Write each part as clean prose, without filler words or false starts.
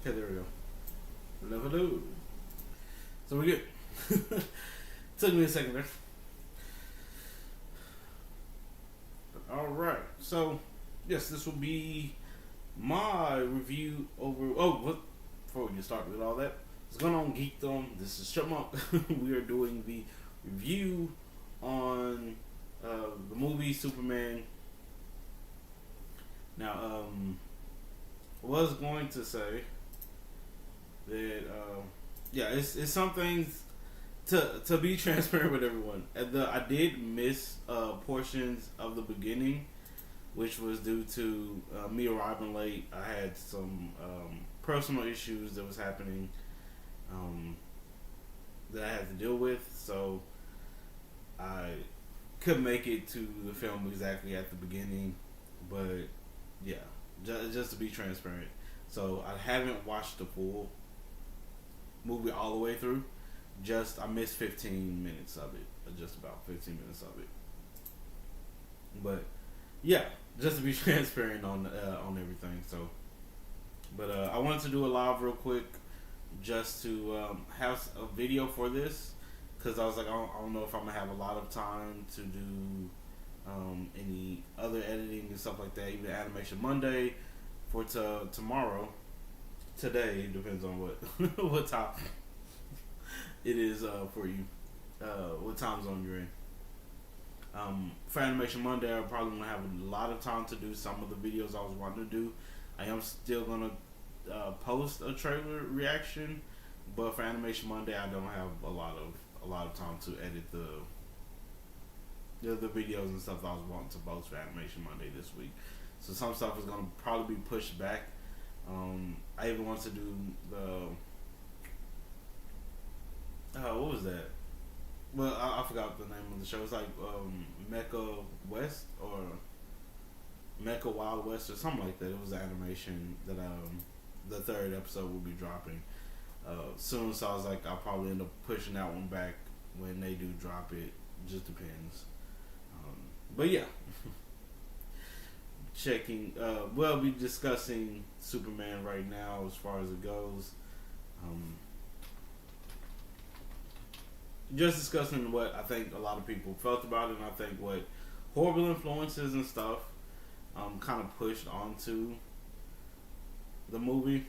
Okay, there we go. Hello, hello. So we're good. Took me a second there. Alright, so yes, this will be my review over. Oh, what? Before we get started with all that, what's going on, Geekdom? This is Chipmunk. We are doing the review on the movie Superman. Now, was going to say that yeah, it's some things to be transparent with everyone. I did miss portions of the beginning, which was due to me arriving late. I had some personal issues that was happening that I had to deal with, so I couldn't make it to the film exactly at the beginning. But yeah, just to be transparent, so I haven't watched the full movie all the way through. I missed 15 minutes of it, just about 15 minutes of it. But yeah, just to be transparent on everything. So, but I wanted to do a live real quick, just to have a video for this, because I was like, I don't know if I'm gonna have a lot of time to do any other editing and stuff like that. Even Animation Monday for tomorrow. Today depends on what what time it is for you, what time zone you're in. For Animation Monday, I'm probably gonna have a lot of time to do some of the videos I was wanting to do. I am still gonna post a trailer reaction, but for Animation Monday, I don't have a lot of time to edit the videos and stuff that I was wanting to post for Animation Monday this week. So some stuff is gonna probably be pushed back. I even want to do the what was that? Well, I forgot the name of the show. It's like Mecha West or Mecha Wild West or something like that. It was an animation that the third episode will be dropping soon. So I was like, I'll probably end up pushing that one back when they do drop it. Just depends. But yeah. We'll be discussing Superman right now as far as it goes. Just discussing what I think a lot of people felt about it, and I think what horrible influences and stuff kind of pushed onto the movie.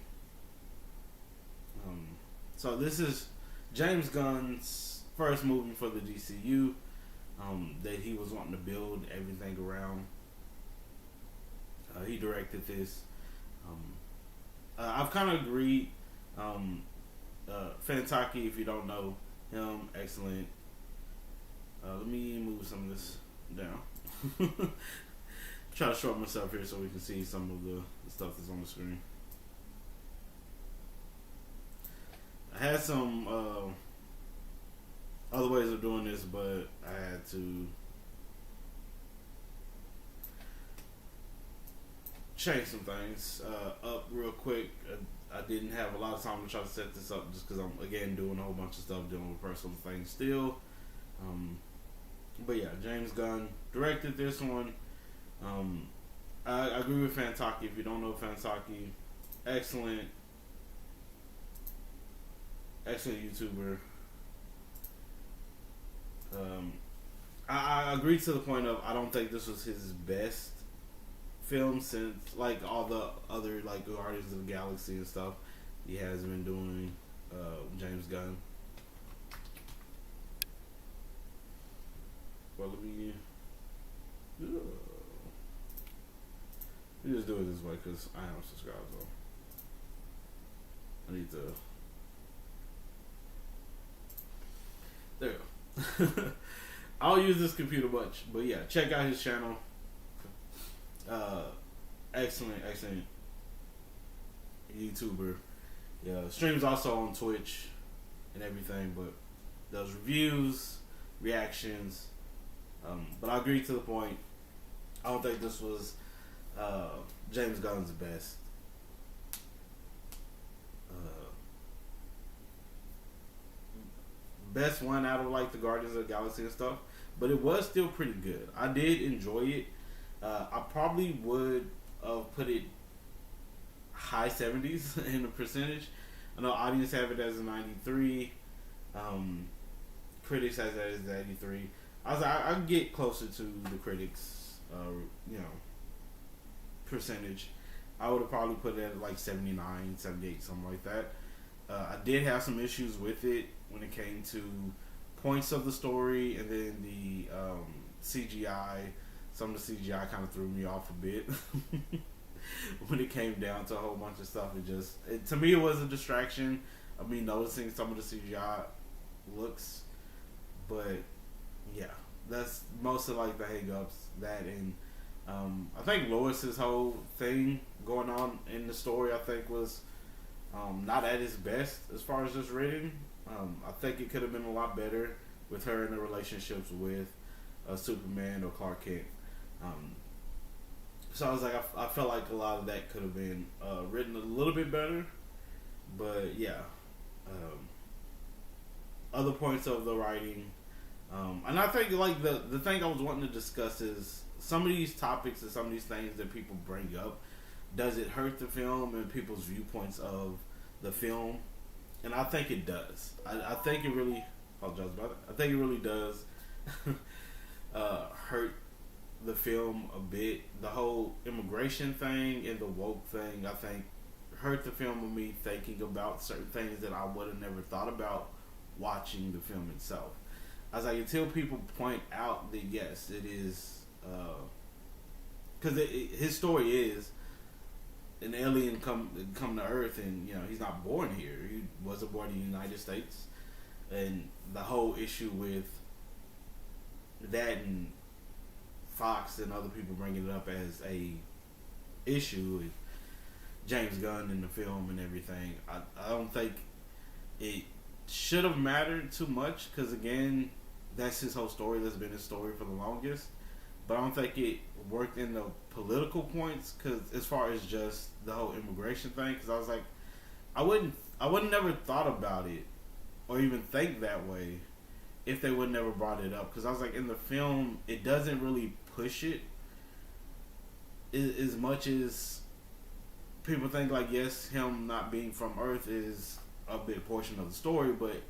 So this is James Gunn's first movie for the DCU that he was wanting to build everything around. He directed this. I've kind of agreed. Fantaki, if you don't know him, excellent. Let me move some of this down. Try to shorten myself here so we can see some of the stuff that's on the screen. I had some other ways of doing this, but I had to change some things up real quick. I didn't have a lot of time to try to set this up just because I'm again doing a whole bunch of stuff, dealing with personal things still. But yeah, James Gunn directed this one. I agree with Fantaki. If you don't know Fantaki, excellent YouTuber. I agree to the point of I don't think this was his best film since like all the other like Guardians of the Galaxy and stuff he has been doing. James Gunn. Well, let me just do it this way because I am subscribed. So I need to. There you go. I'll use this computer much, but yeah, check out his channel. Excellent YouTuber. Yeah, streams also on Twitch and everything, but does reviews, reactions. But I agree to the point. I don't think this was James Gunn's best. Best one out of like the Guardians of the Galaxy and stuff, but it was still pretty good. I did enjoy it. I probably would have put it high 70s in the percentage. I know audience have it as a 93. Critics has that as 83. I was like, I can get closer to the critics, you know, percentage. I would have probably put it at like 79, 78, something like that. I did have some issues with it when it came to points of the story, and then the CGI. Some of the CGI kind of threw me off a bit when it came down to a whole bunch of stuff. To me, it was a distraction of me noticing some of the CGI looks, but yeah, that's most of like the hang-ups. That and I think Lois's whole thing going on in the story, I think, was not at its best as far as just written. I think it could have been a lot better with her in the relationships with Superman or Clark Kent. So I was like, I felt like a lot of that could have been written a little bit better. But yeah, other points of the writing, and I think like the thing I was wanting to discuss is some of these topics and some of these things that people bring up. Does it hurt the film and people's viewpoints of the film? And I think it does. I think it really. Apologize about it. I think it really does hurt the film a bit. The whole immigration thing and the woke thing, I think, hurt the film with me thinking about certain things that I would have never thought about watching the film itself. I was like, until people point out that yes, it is, because his story is an alien come to Earth, and you know he's not born here. He wasn't born in the United States, and the whole issue with that and Fox and other people bringing it up as a issue with James Gunn in the film and everything. I don't think it should have mattered too much, because again, that's his whole story. That's been his story for the longest. But I don't think it worked in the political points, because as far as just the whole immigration thing, because I was like, I wouldn't never thought about it or even think that way if they would never brought it up, because I was like, in the film it doesn't really push it as much as people think. Like, yes, him not being from Earth is a big portion of the story, but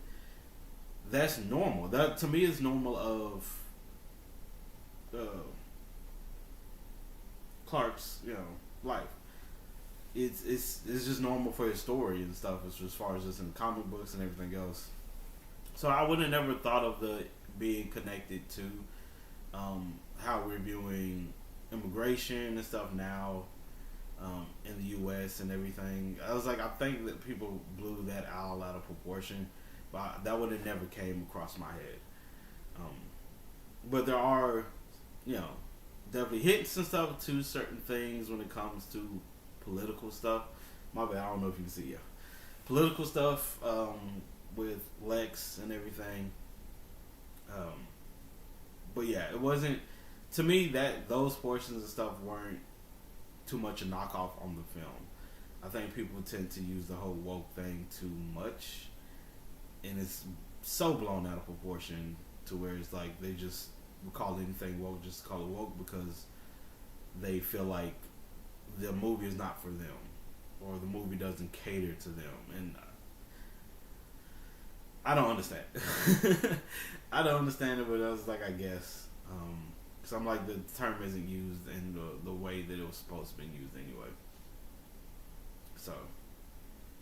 that's normal. That to me is normal of Clark's, you know, life. It's just normal for his story and stuff, as far as just in comic books and everything else. So I would have never thought of the being connected to how we're viewing immigration and stuff now in the U.S. and everything. I was like, I think that people blew that all out of proportion, but that would have never came across my head. But there are, you know, definitely hints and stuff to certain things when it comes to political stuff. My bad, I don't know if you can see. Yeah, political stuff with Lex and everything. But yeah, it wasn't, to me, that those portions of stuff weren't too much a knockoff on the film. I think people tend to use the whole woke thing too much, and it's so blown out of proportion to where it's like they just call anything woke, just call it woke, because they feel like the movie is not for them, or the movie doesn't cater to them, and I don't understand. I don't understand it, but I was like, I guess, because I'm like, the term isn't used in the way that it was supposed to be used anyway. So,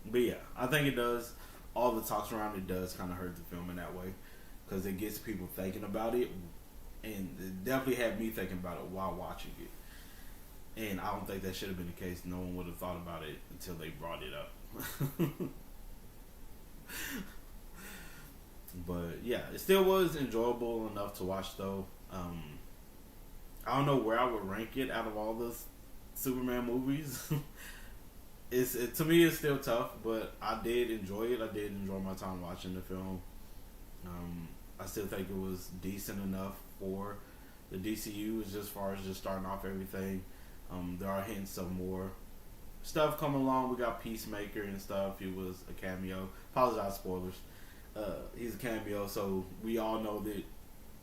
but yeah, I think it does. All the talks around it does kind of hurt the film in that way, because it gets people thinking about it, and it definitely had me thinking about it while watching it. And I don't think that should have been the case. No one would have thought about it until they brought it up. But yeah, it still was enjoyable enough to watch, though. I don't know where I would rank it out of all the Superman movies. To me, it's still tough, but I did enjoy it. I did enjoy my time watching the film. I still think it was decent enough for the DCU, as far as just starting off everything. There are hints of more stuff coming along. We got Peacemaker and stuff. He was a cameo. Apologize, spoilers. He's a cameo, so we all know that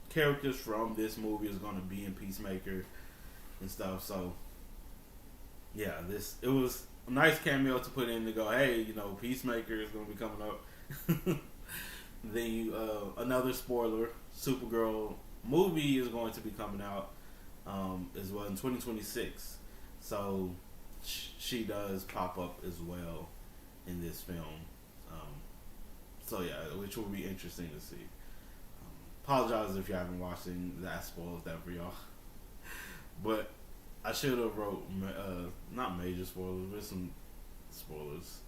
characters from this movie is going to be in Peacemaker and stuff. So yeah, it was a nice cameo to put in to go, hey, Peacemaker is going to be coming up. Then another spoiler, Supergirl movie is going to be coming out as well in 2026. So she does pop up as well in this film. Um, so yeah, which will be interesting to see. Apologize if you haven't watched it. That spoils that for y'all. But I should have wrote not major spoilers, but some spoilers.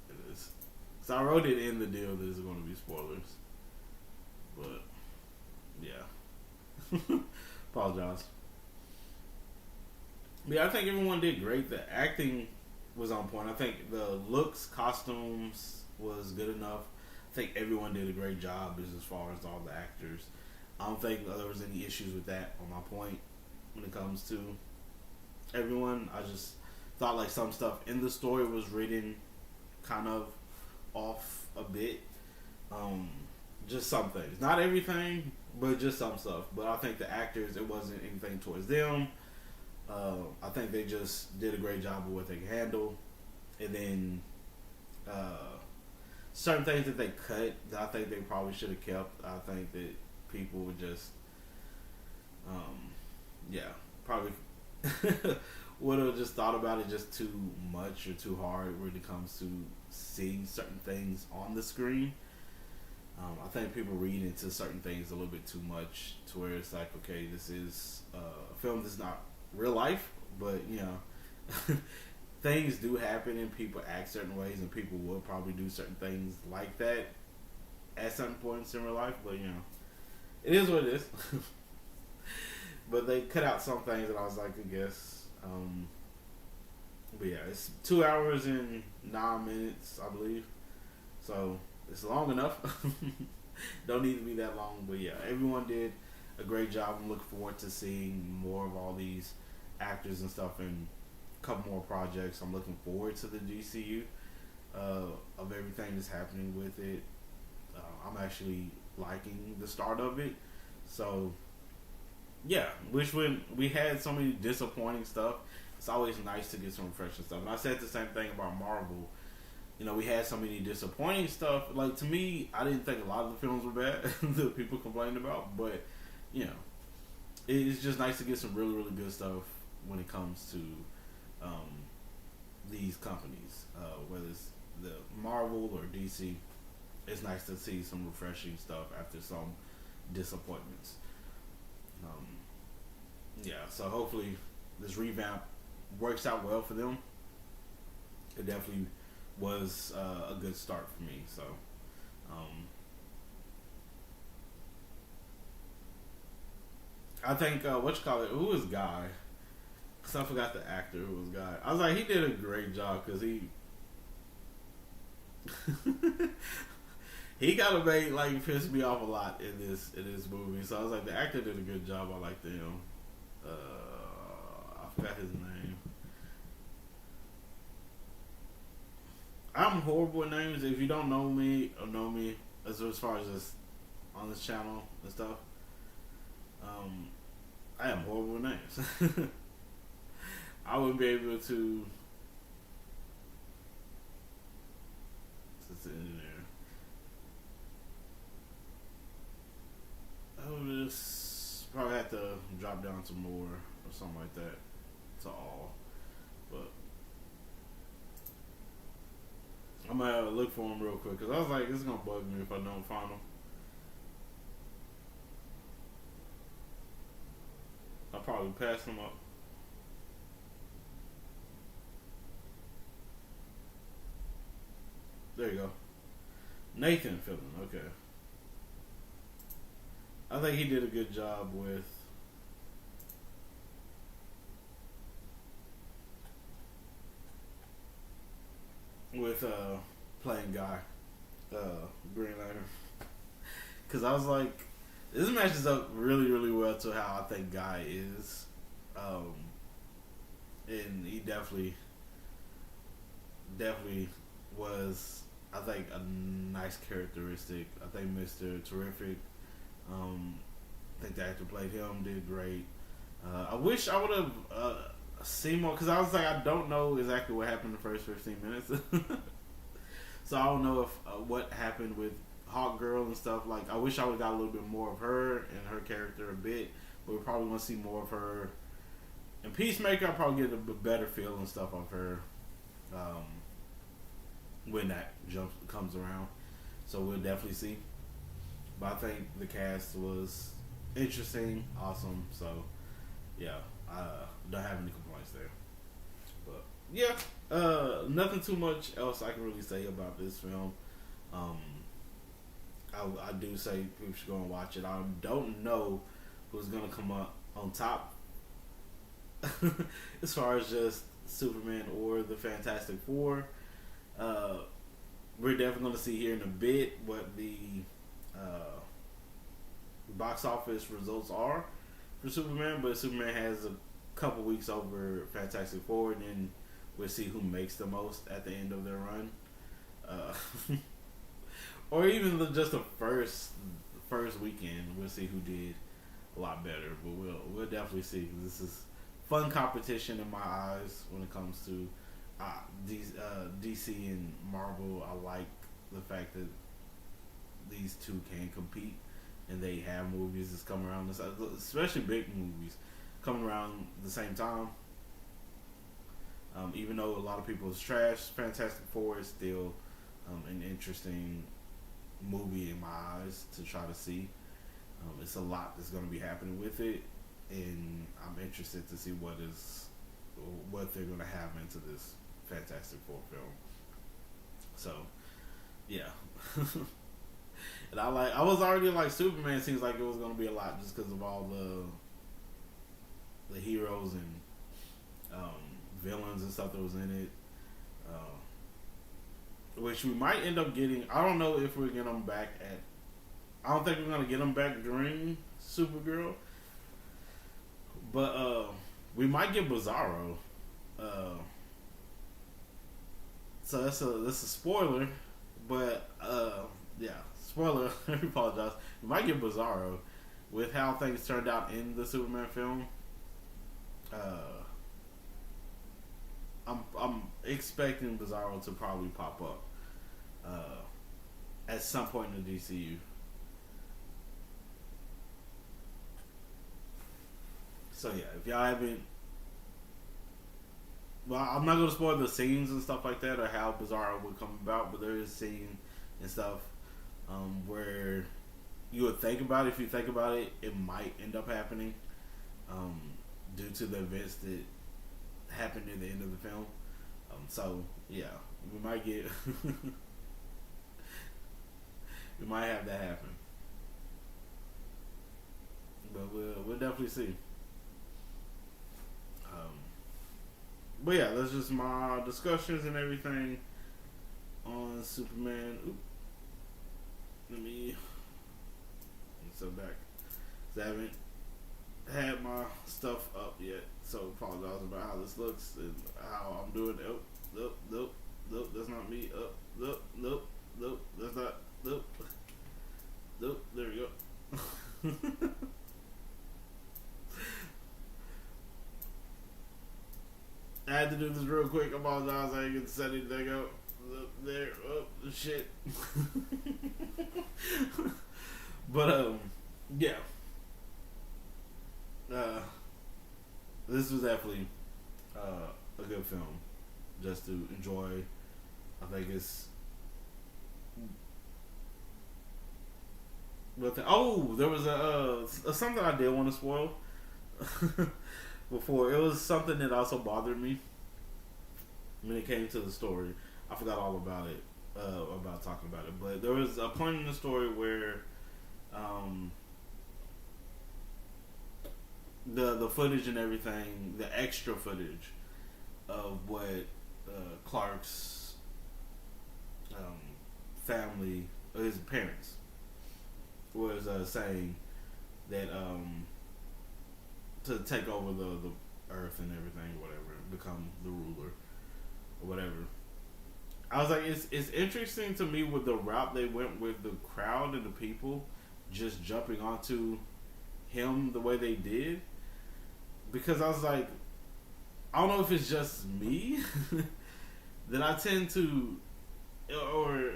It is. So I wrote it in the deal that it's going to be spoilers. But yeah, apologize. But yeah, I think everyone did great. The acting was on point. I think the looks, costumes was good enough. I think everyone did a great job as far as all the actors. I don't think there was any issues with that on my point when it comes to everyone. I just thought like some stuff in the story was written kind of off a bit. Just some things. Not everything, but just some stuff. But I think the actors, it wasn't anything towards them. I think they just did a great job of what they could handle. And then certain things that they cut that I think they probably should have kept. I think that people would just probably would have just thought about it just too much or too hard when it comes to seeing certain things on the screen. I think people read into certain things a little bit too much to where it's like, okay, this is a film that's not real life, but things do happen and people act certain ways and people will probably do certain things like that at certain points in real life, but it is what it is. But they cut out some things that I was like, I guess. But yeah, it's 2 hours and 9 minutes, I believe. So it's long enough. Don't need to be that long, but yeah, everyone did a great job. I'm looking forward to seeing more of all these actors and stuff in a couple more projects. I'm looking forward to the DCU of everything that's happening with it. I'm actually liking the start of it. So yeah, which when we had so many disappointing stuff, it's always nice to get some refreshing stuff. And I said the same thing about Marvel. We had so many disappointing stuff. Like, to me, I didn't think a lot of the films were bad that people complained about. But, it's just nice to get some really, really good stuff when it comes to these companies. Whether it's the Marvel or DC, it's nice to see some refreshing stuff after some disappointments. So hopefully this revamp works out well for them. It definitely was a good start for me. So, I think who was Guy? Cause I forgot the actor who was Guy. I was like, he did a great job because he he got made like pissed me off a lot in this movie. So I was like, the actor did a good job. I liked him. I forgot his name. I'm horrible with names. If you don't know me or know me as far as this on this channel and stuff, I am horrible with names. I wouldn't be able to. It's an engineer. I would just probably have to drop down some more or something like that to all, but I'm gonna look for him real quick because I was like, this is gonna bug me if I don't find him. I'll probably pass him up. There you go. Nathan Fillion, okay. I think he did a good job with playing Guy, Green Lantern. Because I was like, this matches up really, really well to how I think Guy is. And he definitely was, I think, a nice characteristic. I think Mr. Terrific, I think the actor played him, did great. I wish I would have, see more because I was like, I don't know exactly what happened in the first 15 minutes, so I don't know if what happened with Hawk Girl and stuff. Like, I wish I would got a little bit more of her and her character a bit, but we probably want to see more of her. And Peacemaker, I'll probably get a better feel and stuff of her when that jump comes around. So we'll definitely see. But I think the cast was interesting, awesome. So yeah, I don't have any complaints there. But yeah, nothing too much else I can really say about this film. I do say people should go and watch it. I don't know who's gonna come up on top as far as just Superman or the Fantastic Four. We're definitely going to see here in a bit what the box office results are for Superman, but Superman has a couple weeks over Fantastic Four, and then we'll see who makes the most at the end of their run. Or even just the first weekend, we'll see who did a lot better. But we'll definitely see. This is fun competition in my eyes when it comes to DC and Marvel. I like the fact that these two can compete, and they have movies that's coming around, especially big movies coming around the same time. Even though a lot of people is trash, Fantastic Four is still an interesting movie in my eyes to try to see. It's a lot that's going to be happening with it, and I'm interested to see what they're going to have into this Fantastic Four film. So, yeah. And I was already like, Superman seems like it was going to be a lot just because of all the heroes and villains and stuff that was in it. Which we might end up getting. I don't know if we're getting them back at. I don't think we're gonna get them back during Supergirl, but we might get Bizarro. So that's a spoiler, but yeah, spoiler. I apologize. We might get Bizarro with how things turned out in the Superman film. I'm expecting Bizarro to probably pop up at some point in the DCU. So yeah, if y'all haven't, well, I'm not gonna spoil the scenes and stuff like that or how Bizarro would come about, but there is a scene and stuff where you would think about it. If you think about it, it might end up happening due to the events that happened near the end of the film. So yeah, we might get we might have that happen, but we'll definitely see. But yeah, that's just my discussions and everything on Superman. Let me step back. I haven't had my stuff up yet, so apologize about how this looks and how I'm doing. Nope, that's not me. Nope, that's not. Nope, there we go. I had to do this real quick. I apologize. I didn't get to set anything up. There. Oh, shit. But, yeah. This was definitely a good film just to enjoy. I think it's. But there was a something I did want to spoil before. It was something that also bothered me when it came to the story. I forgot all about it, about talking about it. But there was a point in the story where the footage and everything, the extra footage of what Clark's family, or his parents, was saying that to take over the earth and everything, whatever, become the ruler or whatever. I was like, it's interesting to me with the route they went with the crowd and the people just jumping onto him the way they did, because I was like, I don't know if it's just me that I tend to, or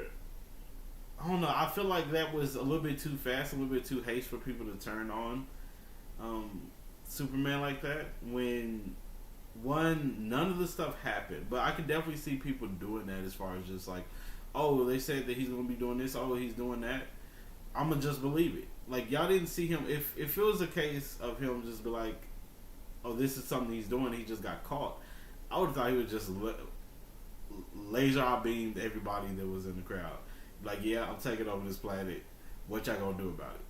I don't know. I feel like that was a little bit too fast, a little bit too haste for people to turn on Superman like that. When one, none of the stuff happened, but I could definitely see people doing that as far as just like, oh, they said that he's gonna be doing this. Oh, he's doing that. I'm gonna just believe it. Like y'all didn't see him. If it was a case of him just be like, oh, this is something he's doing, he just got caught, I would have thought he would just laser eye beamed everybody that was in the crowd. Like, yeah, I'm taking over this planet. What y'all gonna do about it?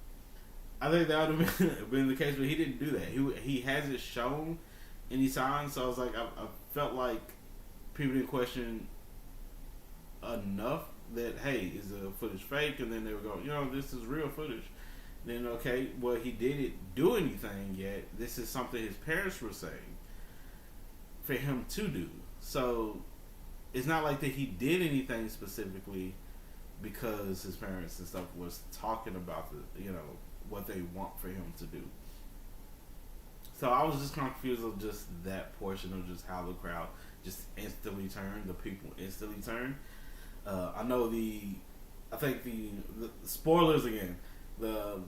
I think that would have been the case, but he didn't do that. He hasn't shown any signs, so I was like, I felt like people didn't question enough that, hey, is the footage fake? And then they would go, this is real footage. Then, okay, well, he didn't do anything yet. This is something his parents were saying for him to do. So it's not like that he did anything specifically because his parents and stuff was talking about what they want for him to do. So I was just confused of just that portion of just how the crowd just instantly turned, the people instantly turned. I know I think the spoilers again, the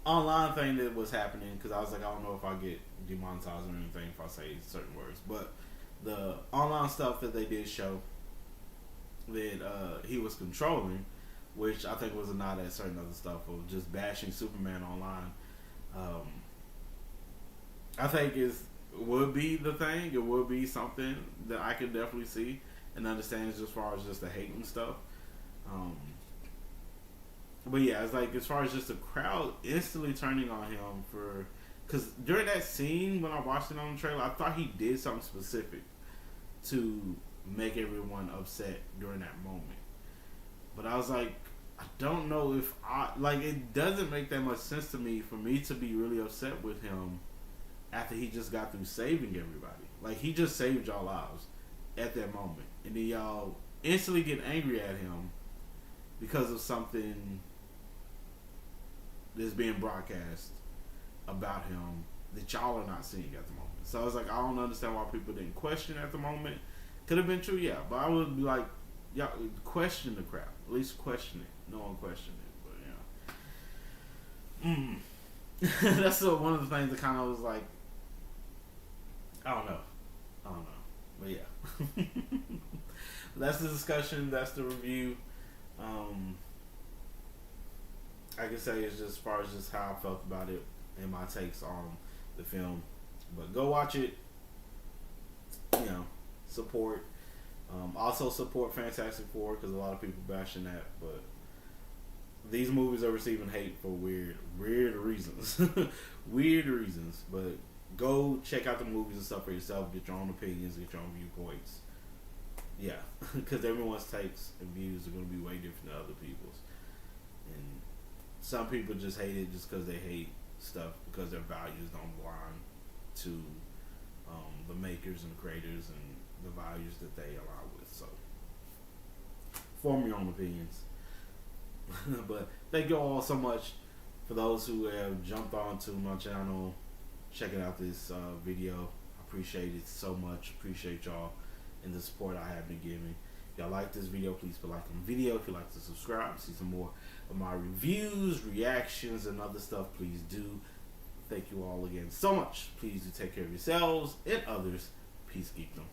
online thing that was happening, because I was like, I don't know if I get demonetized or anything if I say certain words, but the online stuff that they did show that he was controlling, which I think was a nod at certain other stuff of just bashing Superman online. I think would be the thing. It would be something that I could definitely see and understand as far as just the hate and stuff. But yeah, it's like as far as just the crowd instantly turning on him because during that scene when I watched it on the trailer, I thought he did something specific to make everyone upset during that moment. But I was like, I don't know if it doesn't make that much sense to me for me to be really upset with him after he just got through saving everybody. Like, he just saved y'all lives at that moment. And then y'all instantly get angry at him because of something that's being broadcast about him that y'all are not seeing at the moment. So I was like, I don't understand why people didn't question at the moment. Could have been true, yeah. But I would be like, y'all question the crowd. At least question it. No one questioned it. But, that's one of the things that kind of was like, I don't know. But yeah. That's the discussion. That's the review. I can say it's just as far as just how I felt about it and my takes on the film. But go watch it. Support. Also support Fantastic Four, because a lot of people bashing that. But these movies are receiving hate for weird reasons. Weird reasons. But go check out the movies and stuff for yourself. Get your own opinions. Get your own viewpoints. Yeah, because everyone's takes and views are going to be way different than other people's. And some people just hate it just because they hate stuff because their values don't align to the makers and creators and the values that they align with. So, form your own opinions. But thank you all so much for those who have jumped onto my channel, checking out this video. I appreciate it so much. Appreciate y'all and the support I have been giving. If y'all like this video, please put like on the video. If you'd like to subscribe, see some more of my reviews, reactions, and other stuff, please do. Thank you all again so much. Please do take care of yourselves and others. Peace, geekdom.